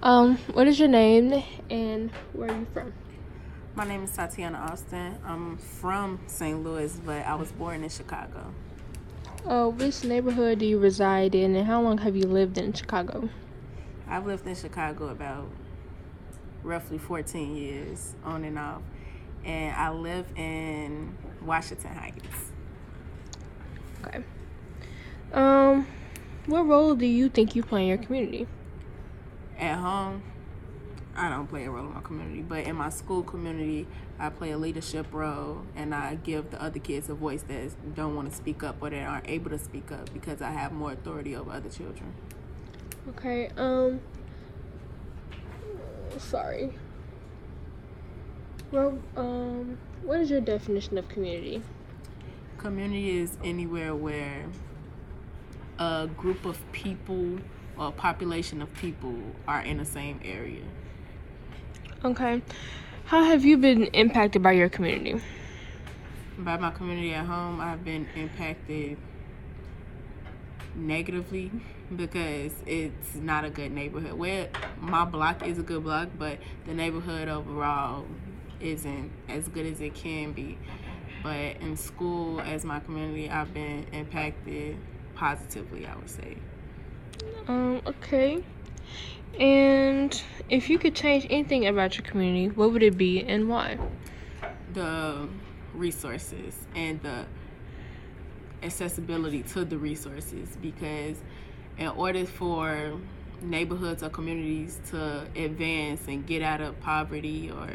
What is your name and where are you from? My name is Tatiana Austin. I'm from St. Louis, but I was born in Chicago. Which neighborhood do you reside in, and how long have you lived in Chicago? I've lived in Chicago about roughly 14 years, on and off, and I live in Washington Heights. Okay. What role do you think you play in your community? At home, I don't play a role in my community, but in my school community, I play a leadership role, and I give the other kids a voice that don't want to speak up or that aren't able to speak up because I have more authority over other children. Okay. Sorry. Well, what is your definition of community? Community is anywhere where a group of people or a population of people are in the same area. Okay. How have you been impacted by your community? By my community at home, I've been impacted negatively because it's not a good neighborhood. Well, my block is a good block, but the neighborhood overall isn't as good as it can be. But in school, as my community, I've been impacted positively, I would say. Okay. And if you could change anything about your community, what would it be and why? The resources and the accessibility to the resources, because in order for neighborhoods or communities to advance and get out of poverty or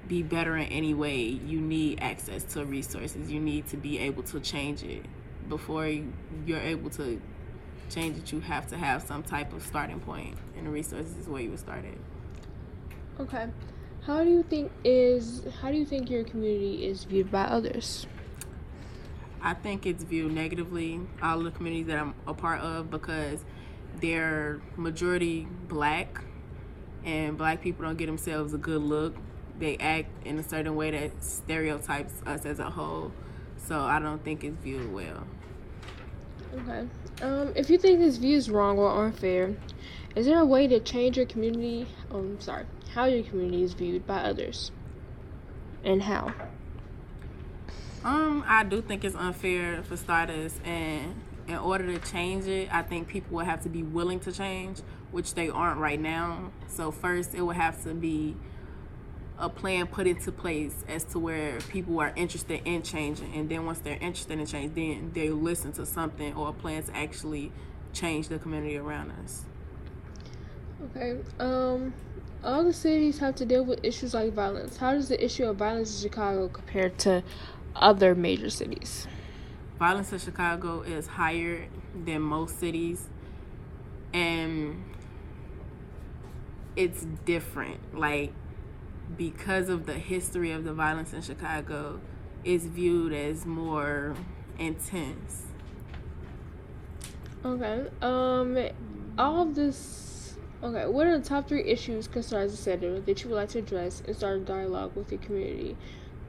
be better in any way, you need access to resources. You need to be able to change it. Before you're able to change it, you have to have some type of starting point, and the resources is where you would start at. Okay. How do you think your community is viewed by others? I think it's viewed negatively, all the communities that I'm a part of, because they're majority black, and black people don't get themselves a good look. They act in a certain way that stereotypes us as a whole, so I don't think it's viewed well. Okay. If you think this view is wrong or unfair, is there a way to change your community? How your community is viewed by others, and how? I do think it's unfair for starters, and in order to change it, I think people will have to be willing to change, which they aren't right now. So first, it will have to be a plan put into place as to where people are interested in changing, and then once they're interested in change, then they'll listen to something or a plan to actually change the community around us. Okay. All the cities have to deal with issues like violence. How does the issue of violence in Chicago compare to other major cities? Violence in Chicago is higher than most cities, and it's different. Like, because of the history of the violence in Chicago, it's viewed as more intense. Okay. All of this. Okay. What are the top 3 issues, concerns, etc., that you would like to address and start a dialogue with your community?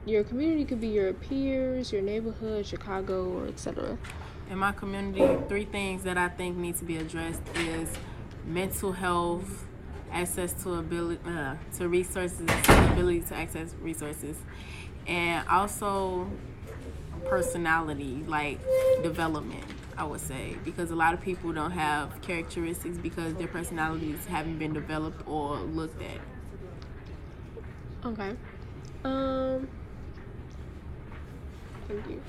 Your community could be your peers, your neighborhood, Chicago, or etc. In my community, 3 things that I think need to be addressed is mental health, access to resources, ability to access resources, and also personality, like development, I would say, because a lot of people don't have characteristics because their personalities haven't been developed or looked at. Okay. Thank you.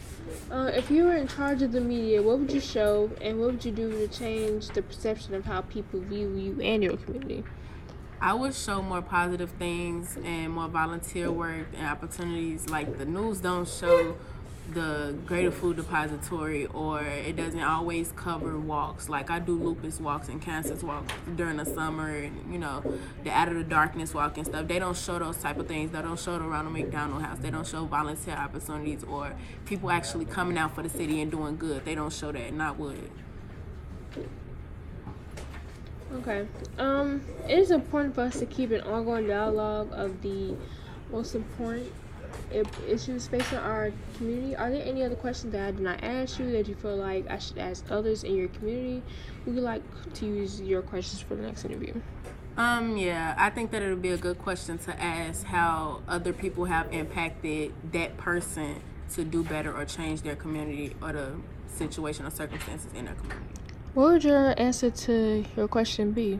If you were in charge of the media, what would you show and what would you do to change the perception of how people view you and your community? I would show more positive things and more volunteer work and opportunities. Like, the news don't show the Greater Food Depository, or it doesn't always cover walks. Like, I do lupus walks and cancer walks during the summer, and the Out of the Darkness walk and stuff. They don't show those type of things. They don't show the Ronald McDonald House. They don't show volunteer opportunities or people actually coming out for the city and doing good. They don't show that, and I would. Okay. It is important for us to keep an ongoing dialogue of the most important issues facing our community. Are there any other questions that I did not ask you that you feel like I should ask others in your community? We would like to use your questions for the next interview. Yeah, I think that it would be a good question to ask how other people have impacted that person to do better or change their community or the situation or circumstances in their community. What would your answer to your question be?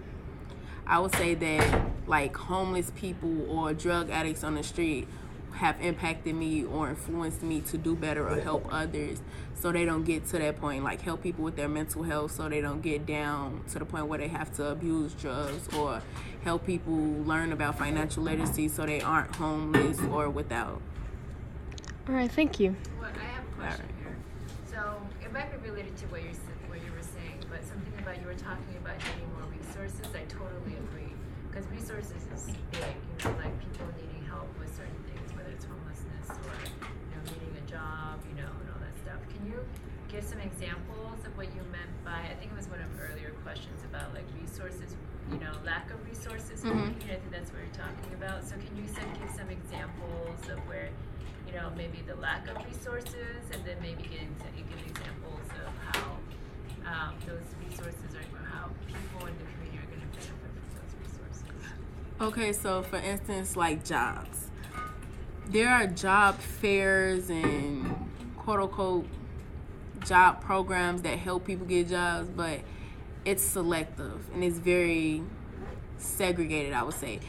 I would say that like homeless people or drug addicts on the street have impacted me or influenced me to do better or help others so they don't get to that point, like help people with their mental health so they don't get down to the point where they have to abuse drugs, or help people learn about financial literacy so they aren't homeless or without. All right, thank you. Well, I have a question here. So it might be related to what you were saying, but something about you were talking about needing more resources. I totally agree, because resources is big. Like people needing help with certain things, whether it's homelessness or needing a job, and all that stuff. Can you give some examples of what you meant by? I think it was one of earlier questions about like resources. Lack of resources. I think that's what you're talking about. So can you give some examples of where? Maybe the lack of resources, and then maybe give examples of how those resources or how people in the community are going to benefit from those resources. Okay, so for instance, like jobs. There are job fairs and quote-unquote job programs that help people get jobs, but it's selective and it's very segregated, I would say.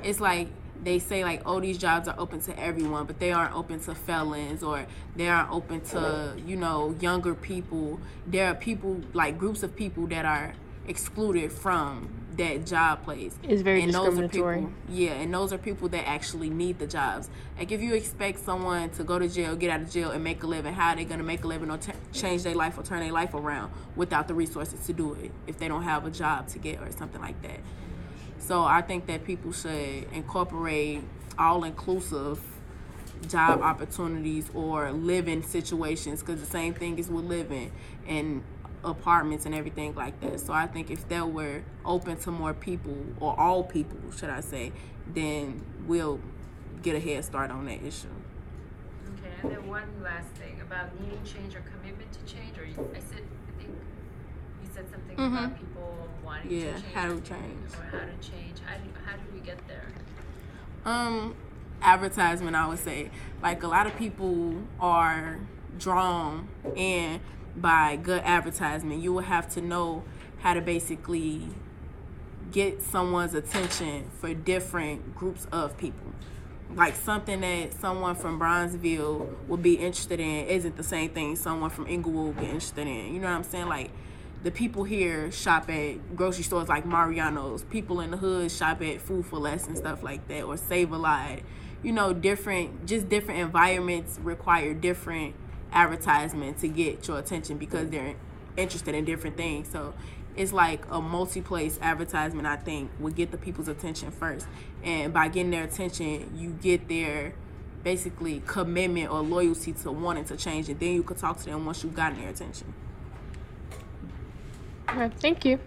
It's like they say like, oh, these jobs are open to everyone, but they aren't open to felons, or they aren't open to, younger people. There are people, like groups of people that are excluded from that job place. It's very discriminatory. And those are people that actually need the jobs. Like if you expect someone to go to jail, get out of jail, and make a living, how are they going to make a living or change their life or turn their life around without the resources to do it if they don't have a job to get or something like that? So I think that people should incorporate all-inclusive job opportunities or living situations, because the same thing is with living and apartments and everything like that. So I think if that were open to more people, or all people, should I say, then we'll get a head start on that issue. Okay, and then one last thing about needing change or commitment to change, or I think you said something about people wanting to change. How to change. Or how to change. How do we get there? Advertisement, I would say. Like a lot of people are drawn in by good advertisement. You will have to know how to basically get someone's attention for different groups of people. Like something that someone from Bronzeville would be interested in isn't the same thing someone from Inglewood would be interested in. You know what I'm saying? Like the people here shop at grocery stores like Mariano's. People in the hood shop at Food for Less and stuff like that, or Save a Lot. Different environments require different advertisement to get your attention because they're interested in different things. So it's like a multi-place advertisement, I think, would get the people's attention first. And by getting their attention, you get their basically commitment or loyalty to wanting to change it. Then you could talk to them once you've gotten their attention. All right, thank you.